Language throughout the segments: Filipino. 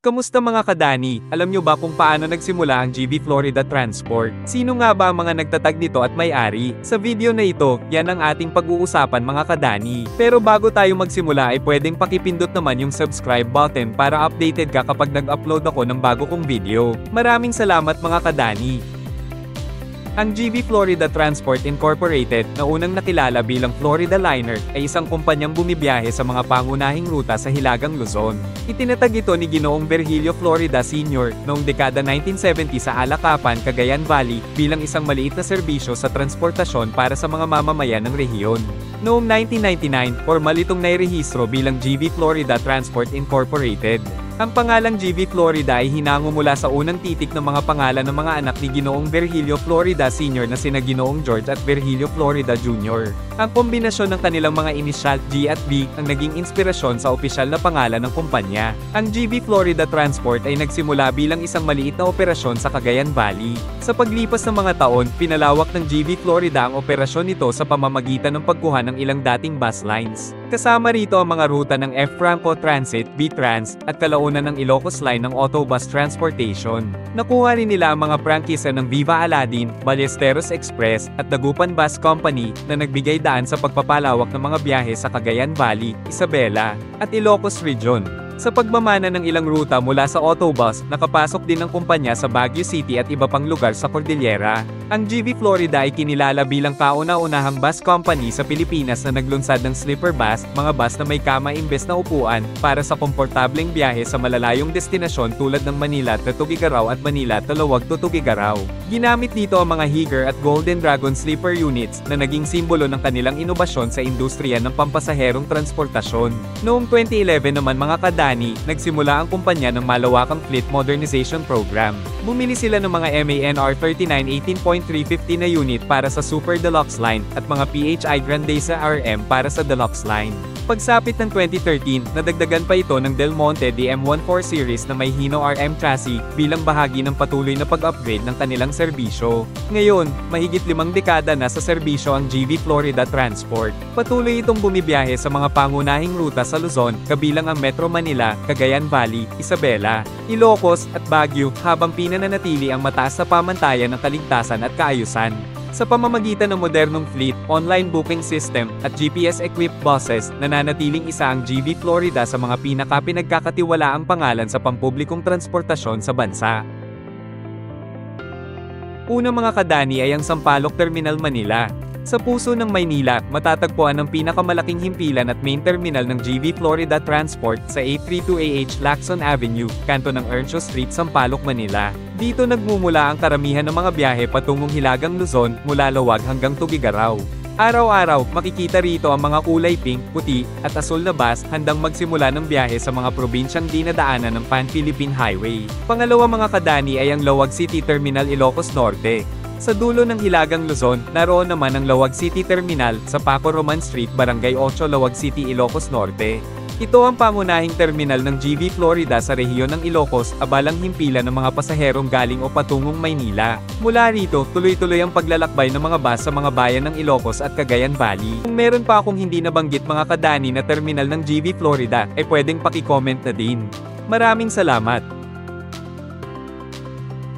Kamusta mga kadani? Alam nyo ba kung paano nagsimula ang GV Florida Transport? Sino nga ba ang mga nagtatag nito at may-ari? Sa video na ito, yan ang ating pag-uusapan mga kadani. Pero bago tayo magsimula ay pwedeng pakipindot naman yung subscribe button para updated ka kapag nag-upload ako ng bago kong video. Maraming salamat mga kadani. Ang GV Florida Transport Incorporated, na unang nakilala bilang Florida Liner, ay isang kumpanyang bumibiyahe sa mga pangunahing ruta sa Hilagang Luzon. Itinatag ito ni Ginoong Virgilio Florida Sr. noong dekada 1970 sa Alacapan, Cagayan Valley, bilang isang maliit na serbisyo sa transportasyon para sa mga mamamayan ng rehiyon. Noong 1999, formal itong nairehistro bilang GV Florida Transport Incorporated. Ang pangalang GV Florida ay hinango mula sa unang titik ng mga pangalan ng mga anak ni Ginoong Virgilio Florida Sr. na sina Ginoong George at Virgilio Florida Jr. Ang kombinasyon ng kanilang mga inisyal, G at V, ang naging inspirasyon sa opisyal na pangalan ng kumpanya. Ang GV Florida Transport ay nagsimula bilang isang maliit na operasyon sa Cagayan Valley. Sa paglipas ng mga taon, pinalawak ng GV Florida ang operasyon nito sa pamamagitan ng pagkuha ng ilang dating bus lines. Kasama rito ang mga ruta ng F. Franco Transit, B-Trans, at kalaunan ng Ilocos Line ng Autobus Transportation. Nakuha rin nila ang mga prangkisa ng Viva Aladin, Ballesteros Express, at Dagupan Bus Company, na nagbigay daan sa pagpapalawak ng mga biyahe sa Cagayan Valley, Isabela, at Ilocos Region. Sa pagmamana ng ilang ruta mula sa autobus, nakapasok din ang kumpanya sa Baguio City at iba pang lugar sa Cordillera. Ang GV Florida ay kinilala bilang kauna-unahang bus company sa Pilipinas na naglunsad ng sleeper bus, mga bus na may kama imbes na upuan, para sa komportableng biyahe sa malalayong destinasyon tulad ng Manila to Tuguegarao at Manila to Laoag to Tuguegarao. Ginamit dito ang mga Higer at Golden Dragon sleeper units na naging simbolo ng kanilang inobasyon sa industriya ng pampasaherong transportasyon. Noong 2011 naman mga kadani, nagsimula ang kumpanya ng malawakang fleet modernization program. Bumili sila ng mga MANR 39 18.350 na unit para sa Super Deluxe line at mga PHI Grandeza RM para sa Deluxe line. Pagsapit ng 2013, nadagdagan pa ito ng Del Monte DM14 series na may Hino RM chassis bilang bahagi ng patuloy na pag-upgrade ng kanilang serbisyo. Ngayon, mahigit 5 dekada na sa serbisyo ang GV Florida Transport. Patuloy itong bumibiyahe sa mga pangunahing ruta sa Luzon, kabilang ang Metro Manila, Cagayan Valley, Isabela, Ilocos, at Baguio, habang pinananatili ang mataas na pamantayan ng kaligtasan at kaayusan. Sa pamamagitan ng modernong fleet, online booking system, at GPS-equipped buses, nananatiling isa ang GV Florida sa mga pinagkakatiwalaang pangalan sa pampublikong transportasyon sa bansa. Una mga kadani ay ang Sampaloc Terminal Manila. Sa puso ng Maynila, matatagpuan ang pinakamalaking himpilan at main terminal ng GV Florida Transport sa 832AH Lacson Avenue, kanto ng Earnshaw Street, Sampaloc, Manila. Dito nagmumula ang karamihan ng mga biyahe patungong Hilagang Luzon, mula Laoag hanggang Tuguegarao. Araw-araw, makikita rito ang mga kulay pink, puti, at asul na bus handang magsimula ng biyahe sa mga probinsyang dinadaanan ng Pan-Philippine Highway. Pangalawa mga kadani ay ang Laoag City Terminal, Ilocos Norte. Sa dulo ng Hilagang Luzon, naroon naman ang Laoag City Terminal sa Paco Roman Street, Barangay 8, Laoag City, Ilocos Norte. Ito ang pangunahing terminal ng GV Florida sa rehiyon ng Ilocos, abalang himpilan ng mga pasaherong galing o patungong Maynila. Mula rito, tuloy-tuloy ang paglalakbay ng mga bus sa mga bayan ng Ilocos at Cagayan Valley. Kung meron pa akong hindi nabanggit mga kadani na terminal ng GV Florida, ay pwedeng paki-comment na din. Maraming salamat!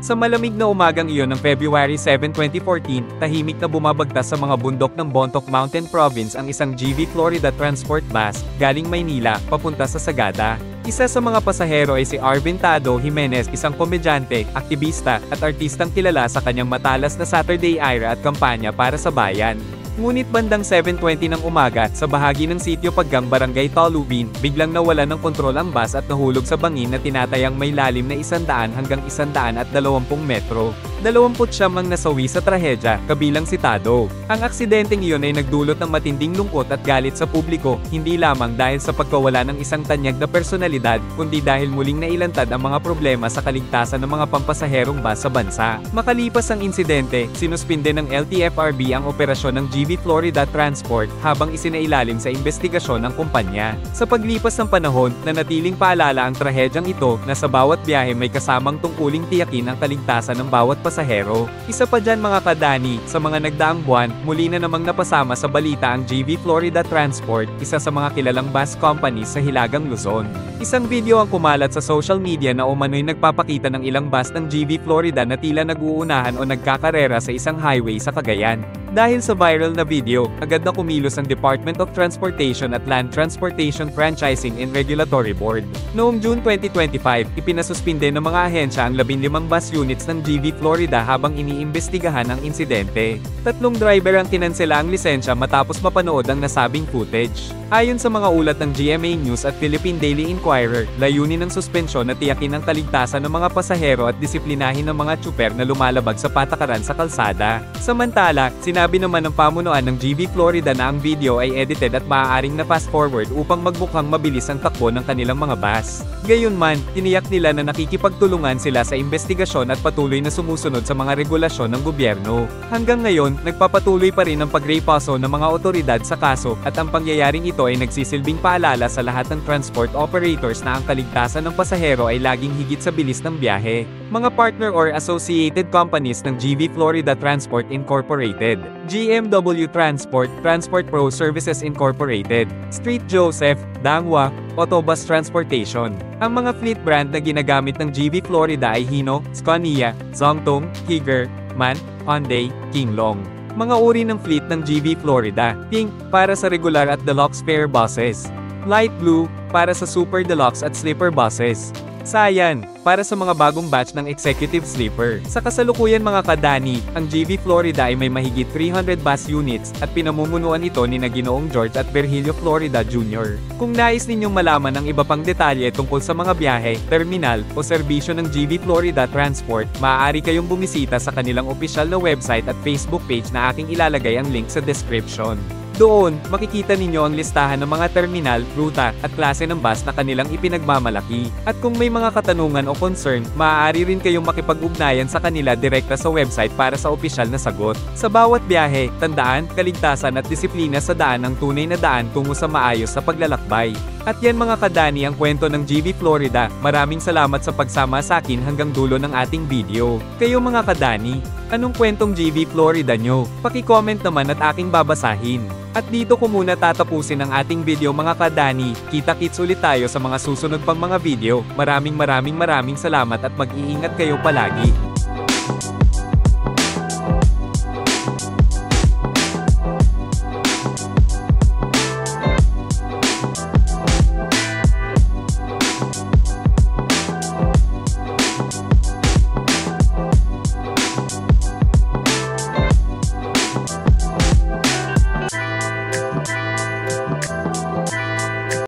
Sa malamig na umagang iyon ng February 7, 2014, tahimik na bumabagtas sa mga bundok ng Bontoc Mountain Province ang isang GV Florida Transport bus, galing Maynila, papunta sa Sagada. Isa sa mga pasahero ay si Arvin Tado Jimenez, isang komedyante, aktivista, at artistang kilala sa kanyang matalas na Saturday Ira at kampanya para sa bayan. Ngunit bandang 7:20 ng umaga, sa bahagi ng sitio Paggang Barangay Talubin, biglang nawala ng kontrol ang bus at nahulog sa bangin na tinatayang may lalim na 100 hanggang 120 metro. 29 ang nasawi sa trahedya, kabilang si Tado. Ang aksidenteng iyon ay nagdulot ng matinding lungkot at galit sa publiko, hindi lamang dahil sa pagkawala ng isang tanyag na personalidad, kundi dahil muling nailantad ang mga problema sa kaligtasan ng mga pampasaherong bus sa bansa. Makalipas ang insidente, sinuspinde ng LTFRB ang operasyon ng GV GV Florida Transport habang isinailalim sa investigasyon ng kumpanya. Sa paglipas ng panahon, nanatiling paalala ang trahedyang ito na sa bawat biyahe may kasamang tungkuling tiyakin ang kaligtasan ng bawat pasahero. Isa pa dyan mga kadani, sa mga nagdaang buwan, muli na namang napasama sa balita ang GV Florida Transport, isa sa mga kilalang bus companies sa Hilagang Luzon. Isang video ang kumalat sa social media na umano'y nagpapakita ng ilang bus ng GV Florida na tila nag-uunahan o nagkakarera sa isang highway sa Cagayan. Dahil sa viral na video, agad na kumilos ang Department of Transportation at Land Transportation Franchising and Regulatory Board. Noong June 2025, ipinasuspinde ng mga ahensya ang 15 bus units ng GV Florida habang iniimbestigahan ang insidente. 3 driver ang kinansela ang lisensya matapos mapanood ang nasabing footage. Ayon sa mga ulat ng GMA News at Philippine Daily Inquirer, layunin ng suspensyon na tiyakin ang kaligtasan ng mga pasahero at disiplinahin ng mga tsuper na lumalabag sa patakaran sa kalsada. Samantala, sinabi naman ng pamunuan ng GV Florida na ang video ay edited at maaaring na fast forward upang magmukhang mabilis ang takbo ng kanilang mga bus. Gayunman, tiniyak nila na nakikipagtulungan sila sa investigasyon at patuloy na sumusunod sa mga regulasyon ng gobyerno. Hanggang ngayon, nagpapatuloy pa rin ang pagrepaso ng mga otoridad sa kaso at ang pangyayaring ito ay nagsisilbing paalala sa lahat ng transport operators na ang kaligtasan ng pasahero ay laging higit sa bilis ng biyahe. Mga partner or associated companies ng GV Florida Transport Incorporated, GMW Transport, Transport Pro Services Incorporated, Street Joseph, Dangwa, Autobus Transportation. Ang mga fleet brand na ginagamit ng GV Florida ay Hino, Scania, Zongtong, Kiger, MAN, Hyundai, Kinglong. Mga uri ng fleet ng GV Florida: pink, para sa regular at deluxe fare buses; light blue, para sa super deluxe at sleeper buses; cyan, para sa mga bagong batch ng executive sleeper. Sa kasalukuyan mga kadani, ang GV Florida ay may mahigit 300 bus units at pinamumunuan ito ni Ginoong George at Virgilio Florida Jr. Kung nais ninyong malaman ang iba pang detalye tungkol sa mga biyahe, terminal, o serbisyo ng GV Florida Transport, maaari kayong bumisita sa kanilang opisyal na website at Facebook page na aking ilalagay ang link sa description. Doon, makikita ninyo ang listahan ng mga terminal, ruta, at klase ng bus na kanilang ipinagmamalaki. At kung may mga katanungan o concern, maaari rin kayong makipag-ugnayan sa kanila direkta sa website para sa opisyal na sagot. Sa bawat biyahe, tandaan, kaligtasan at disiplina sa daan ang tunay na daan tungo sa maayos sa paglalakbay. At yan mga kadani ang kwento ng GV Florida. Maraming salamat sa pagsama sa akin hanggang dulo ng ating video. Kayo mga kadani, anong kwentong GV Florida nyo? Paki-comment naman at aking babasahin. At dito ko muna tatapusin ang ating video mga kadani. Kita-kits ulit tayo sa mga susunod pang mga video. Maraming salamat at mag-iingat kayo palagi.